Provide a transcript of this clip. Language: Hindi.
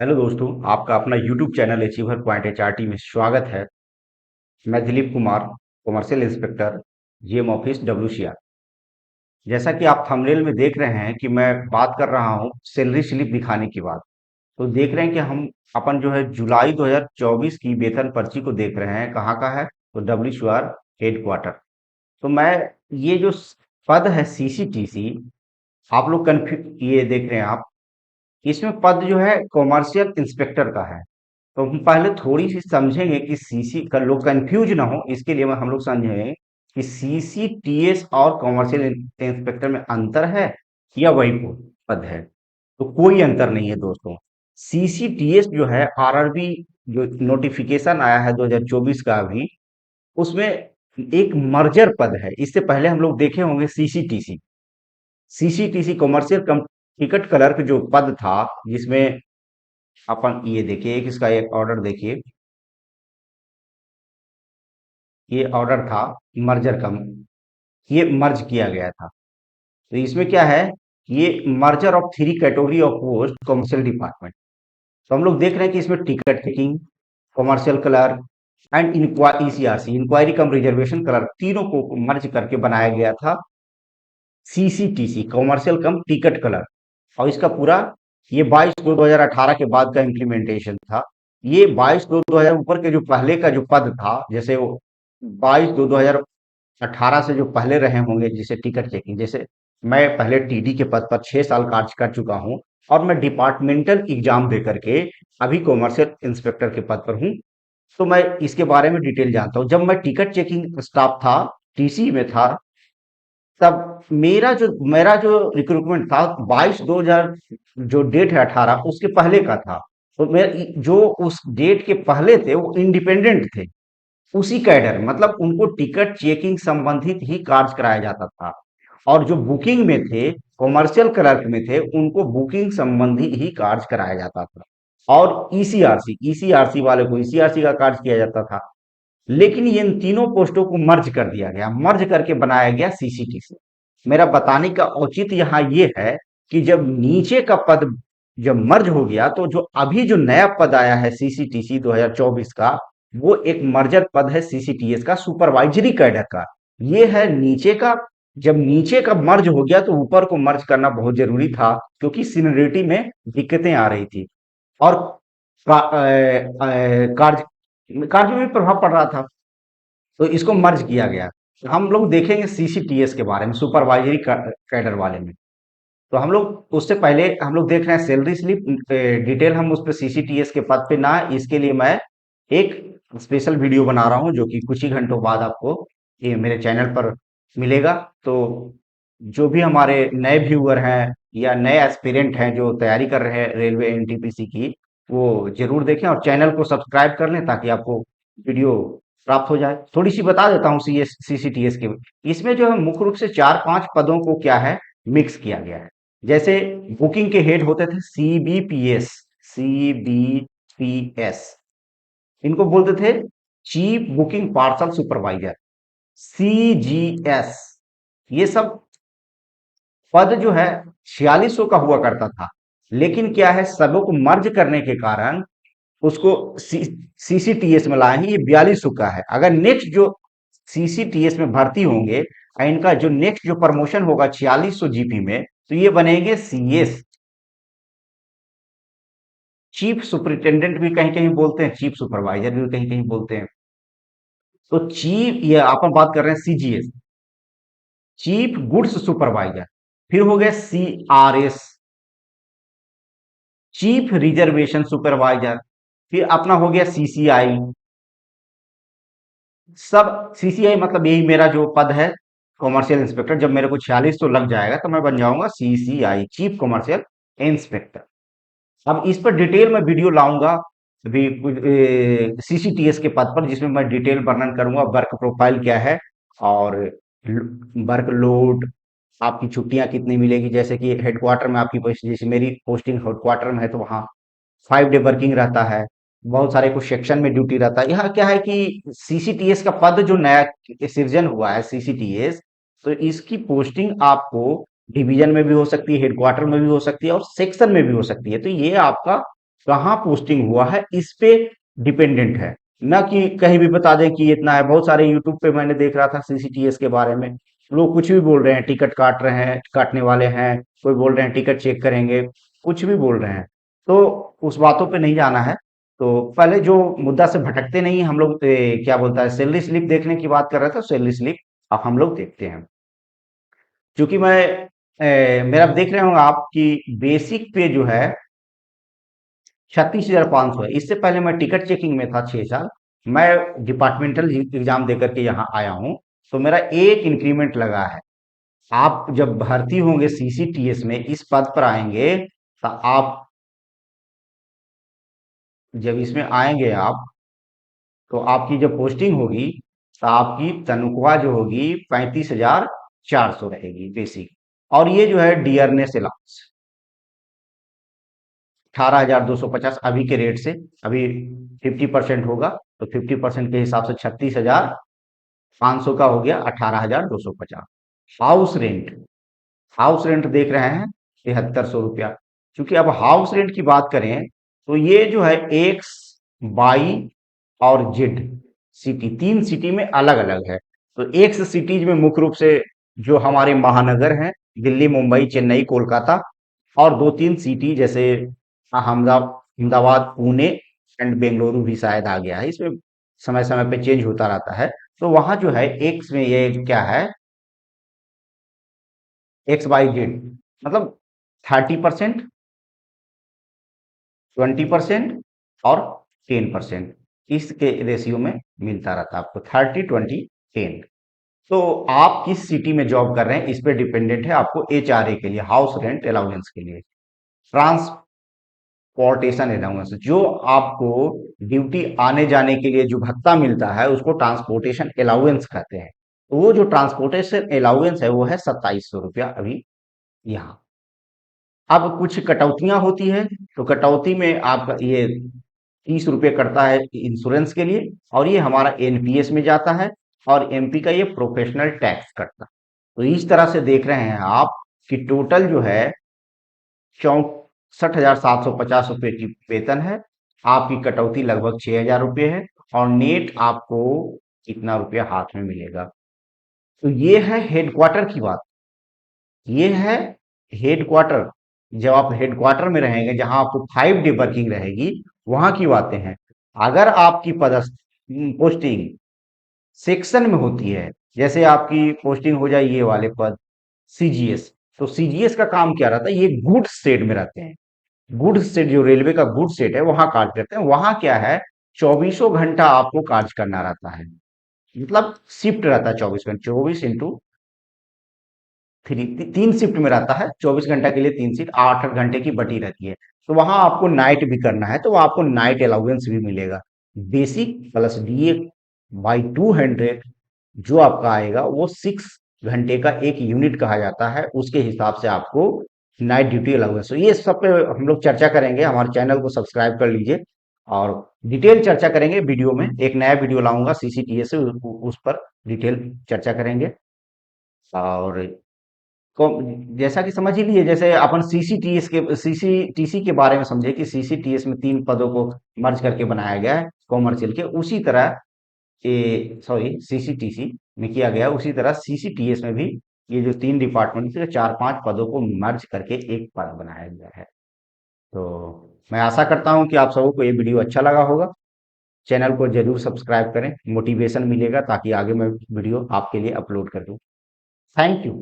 हेलो दोस्तों, आपका अपना YouTube channel achiever point HRT में स्वागत है। मैं Dilip Kumar, commercial inspector, GM office WCR. जैसा कि आप थंबनेल में देख रहे हैं कि मैं बात कर रहा हूं सैलरी स्लिप दिखाने की बात। तो देख रहे हैं कि हम अपन जो है जुलाई 2024 की वेतन पर्ची को देख रहे हैं। कहाँ का है? तो डब्ल्यूसीआर हेडक्वार्टर। तो मैं ये जो पद है सीसीटीसी, आप लोग कन्फ्यू ये देख रहे हैं आप, इसमें पद जो है कॉमर्शियल इंस्पेक्टर का है। तो हम पहले थोड़ी सी समझेंगे कि सीसी का लोग कंफ्यूज ना हो, इसके लिए हम लोग समझेंगे कि सीसीटीएस और कॉमर्शियल इंस्पेक्टर में अंतर है या वही पद है। तो कोई अंतर नहीं है दोस्तों। सीसीटीएस जो है आरआरबी जो नोटिफिकेशन आया है 2024 का अभी, उसमें एक मर्जर पद है। इससे पहले हम लोग देखे होंगे CCTC. CCTC commercial ticket clerk जो पद था, जिसमें अपन ये देखिए, एक इसका एक ऑर्डर देखिए। ये ऑर्डर था मर्जर का, ये मर्ज किया गया था। तो इसमें क्या है, ये merger of three category of post commercial department. तो हम लोग देख रहे हैं कि इसमें ticket taking, commercial clerk and ECRC, inquiry cum reservation clerk, तीनों को मर्ज करके बनाया गया था CCTC, commercial cum ticket clerk. और इसका पूरा ये 22/2/2018 के बाद का इम्प्लीमेंटेशन था। ये 22/2/2000 ऊपर के जो पहले का जो पद था, जैसे वो 22/2/2018 से जो पहले रहे होंगे, जैसे टिकट चेकिंग, जैसे मैं पहले टीडी के पद पर 6 साल कार्य कर चुका हूं, और मैं डिपार्टमेंटल एग्जाम दे करके अभी कॉमर्शियल इंस्पेक्टर के पद पर हूं। तो मैं इसके बारे में डिटेल जानता हूं। जब मैं टिकट चेकिंग स्टाफ था, टीसी में था, तब मेरा जो रिक्रूटमेंट था 22/2/2000, जो डेट है 18, उसके पहले का था। तो मैं जो उस डेट के पहले थे वो इंडिपेंडेंट थे, उसी कैडर, मतलब उनको टिकट चेकिंग संबंधित ही कार्य कराया जाता था। और जो बुकिंग में थे, कॉमर्शियल क्लर्क में थे, उनको बुकिंग संबंधी ही कार्य कराया जाता था। और ईसीआरसी ईसीआरसी वाले को ईसीआरसी का कार्य किया जाता था। लेकिन ये इन तीनों पोस्टों को मर्ज कर दिया गया, मर्ज करके बनाया गया सीसीटीसी। मेरा बताने का औचित्य यहाँ ये है कि जब नीचे का पद जब मर्ज हो गया, तो जो अभी जो नया पद आया है सीसीटीसी 2024 का, वो एक मर्जर पद है सीसीटीएस का, सुपरवाइजरी कैडर का। ये है नीचे का। जब नीचे का मर्ज हो गया तो ऊपर को मर्ज करना बहुत जरूरी था, क्योंकि सीनियरिटी में दिक्कतें आ रही थी। और कार्य कार्य में भी प्रभाव पड़ रहा था। तो इसको मर्ज किया गया। हम लोग देखेंगे सीसीटीएस के बारे में, सुपरवाइजरी कैडर वाले में। तो हम लोग उससे पहले हम लोग देख रहे हैं सैलरी स्लिप डिटेल। हम उस पर सीसीटीएस के पद पे ना, इसके लिए मैं एक स्पेशल वीडियो बना रहा हूं, जो कि कुछ ही घंटों बाद आपको ये मेरे चैनल पर मिलेगा। तो जो भी हमारे नए व्यूअर हैं या नए एस्पिरेंट हैं जो तैयारी कर रहे हैं रेलवे एनटीपीसी की, वो जरूर देखें और चैनल को सब्सक्राइब कर लें, ताकि आपको वीडियो प्राप्त हो जाए। थोड़ी सी बता देता हूँ सीसीटीएस के। इसमें जो है मुख्य रूप से 4-5 पदों को क्या है, मिक्स किया गया है। जैसे बुकिंग के हेड होते थे सीबीपीएस, सीबीपीएस, इनको बोलते थे chief booking parcel supervisor, CGS. ये सब पद जो है 4600 का हुआ करता था। लेकिन क्या है, सबों को मर्ज करने के कारण उसको सीसीटीएस में लाए हैं। ये 4200 का है। अगर नेक्स्ट जो सीसीटीएस में भर्ती होंगे, इनका जो नेक्स्ट जो प्रमोशन होगा 4600 जीपी में, तो ये बनेंगे सीएस, चीफ सुपरिटेंडेंट भी कहीं कहीं बोलते हैं, चीफ सुपरवाइजर भी कहीं कहीं बोलते हैं। तो चीफ, ये अपन बात कर रहे हैं सीजीएस, चीफ गुड्स सुपरवाइजर। फिर हो गया सीआरएस, चीफ रिजर्वेशन सुपरवाइजर। फिर अपना हो गया सीसीआई। सब सीसीआई मतलब यही मेरा जो पद है, कॉमर्शियल इंस्पेक्टर। जब मेरे को 46 तो लग जाएगा, तो मैं बन जाऊंगा सीसीआई, चीफ कॉमर्शियल इंस्पेक्टर। अब इस पर डिटेल में वीडियो लाऊंगा अभी सीसीटीएस के पद पर, जिसमें मैं डिटेल वर्णन करूंगा वर्क प्रोफाइल क्या है, और वर्क लोड, आपकी छुट्टियां कितनी मिलेगी। जैसे कि हेडक्वार्टर में आपकी जैसे मेरी पोस्टिंग हेडक्वार्टर में है, तो वहाँ 5 डे वर्किंग रहता है। बहुत सारे कुछ सेक्शन में ड्यूटी रहता है। यहाँ क्या है कि सीसीटीएस का पद जो नया सृजन हुआ है सीसीटीएस, तो इसकी पोस्टिंग आपको डिवीजन में भी हो सकती है, हेडक्वार्टर में भी हो सकती है, और सेक्शन में भी हो सकती है। तो ये आपका कहाँ पोस्टिंग हुआ है इस पे डिपेंडेंट है, ना कि कहीं भी बता दें कि इतना है। बहुत सारे यूट्यूब पे मैंने देख रहा था सीसीटीएस के बारे में, लोग कुछ भी बोल रहे हैं, टिकट काट रहे हैं, काटने वाले हैं, कोई बोल रहे हैं टिकट चेक करेंगे, कुछ भी बोल रहे हैं। तो उस बातों पे नहीं जाना है। तो पहले जो मुद्दा से भटकते नहीं हम लोग, क्या बोलता है, सैलरी स्लिप देखने की बात कर रहे थे, सैलरी स्लिप अब हम लोग देखते हैं। क्योंकि मेरा देख रहे होंगे आप कि बेसिक पे जो है 36,500 है। इससे पहले मैं टिकट चेकिंग में था 6 साल। मैं डिपार्टमेंटल एग्जाम देकर के यहाँ आया हूँ, तो मेरा एक इंक्रीमेंट लगा है। आप जब भर्ती होंगे सीसीटीएस में, इस पद पर आएंगे, तो आप जब इसमें आएंगे आप, तो आपकी जब पोस्टिंग होगी, तो आपकी तनख्वाह जो होगी 35,400 रहेगी बेसिक। और ये जो है डियरनेस अलाउंस 18,250 अभी के रेट से, अभी 50% होगा, तो 50% के हिसाब से 36,500 का हो गया 18,250। हाउस रेंट, हाउस रेंट देख रहे हैं 7,300 रुपया। क्योंकि अब हाउस रेंट की बात करें, तो ये जो है एक्स, वाई और जेड सिटी, 3 सिटी में अलग अलग है। तो एक्स सिटीज में मुख्य रूप से जो हमारे महानगर हैं, दिल्ली, मुंबई, चेन्नई, कोलकाता, और 2-3 सिटी जैसे अहमदाबाद, पुणे एंड बेंगलुरु भी शायद आ गया है इसमें, समय समय पे चेंज होता रहता है। तो वहां जो है एक्स में ये क्या है, एक्स वाई जेड, मतलब 30%, 20% और 10%, इसके रेशियो में मिलता रहता है आपको, 30, 20, 10। तो आप किस सिटी में जॉब कर रहे हैं इस पे डिपेंडेंट है आपको एचआरए के लिए, हाउस रेंट अलाउंस के लिए। ट्रांसपोर्टेशन अलाउंस, जो आपको ड्यूटी आने जाने के लिए जो भत्ता मिलता है उसको ट्रांसपोर्टेशन अलाउंस कहते हैं। तो वो जो ट्रांसपोर्टेशन अलाउंस है वो है 2,700 रुपया अभी यहाँ। अब कुछ कटौतियां होती है, तो कटौती में आपका ये 30 रुपये कटता है इंश्योरेंस के लिए, और ये हमारा एनपीएस में जाता है, और एमपी का ये प्रोफेशनल टैक्स कटता है। तो इस तरह से देख रहे हैं आप कि टोटल जो है 64,750 रुपये की वेतन है। आपकी कटौती लगभग 6,000 रुपये है, और नेट आपको कितना रुपया हाथ में मिलेगा। तो ये है हेडक्वार्टर की बात, ये है हेडक्वार्टर। जब आप हेडक्वार्टर में रहेंगे, जहां आपको 5 डे वर्किंग रहेगी, वहां की बातें हैं। अगर आपकी पोस्टिंग सेक्शन में होती है, जैसे आपकी पोस्टिंग हो जाए ये वाले पद सीजीएस, तो सीजीएस का काम क्या रहता है, ये गुड्स सेट में रहते हैं। गुड्स सेट, जो रेलवे का गुड्स सेट है, वहां कार्य करते हैं। वहां क्या है, चौबीसों घंटा आपको कार्य करना रहता है, मतलब शिफ्ट रहता है 24 घंटे, 24 × 3, 3 शिफ्ट में रहता है, 24 घंटा के लिए 3 शिफ्ट, 8 8 घंटे की बटी रहती है। तो वहां आपको नाइट भी करना है, तो वहां आपको नाइट अलाउंस भी मिलेगा। बेसिक प्लस डीए बाई 200 जो आपका आएगा, वो 6 घंटे का एक यूनिट कहा जाता है, उसके हिसाब से आपको नाइट ड्यूटी अलाउंस। तो ये सब पे हम लोग चर्चा करेंगे, हमारे चैनल को सब्सक्राइब कर लीजिए, और डिटेल चर्चा करेंगे वीडियो में। एक नया वीडियो लाऊंगा सीसीटीए से, उस पर डिटेल चर्चा करेंगे। और जैसा कि समझ ही लिए, जैसे अपन सीसीटीएस के सीसीटीसी के बारे में समझे कि सीसीटीएस में 3 पदों को मर्ज करके बनाया गया है कॉमर्शियल के, उसी तरह सॉरी सीसीटीसी में किया गया है, उसी तरह सीसीटीएस में भी ये जो 3 डिपार्टमेंट से 4-5 पदों को मर्ज करके एक पद बनाया गया है। तो मैं आशा करता हूं कि आप सबको ये वीडियो अच्छा लगा होगा। चैनल को जरूर सब्सक्राइब करें, मोटिवेशन मिलेगा ताकि आगे मैं वीडियो आपके लिए अपलोड कर दूं। Thank you.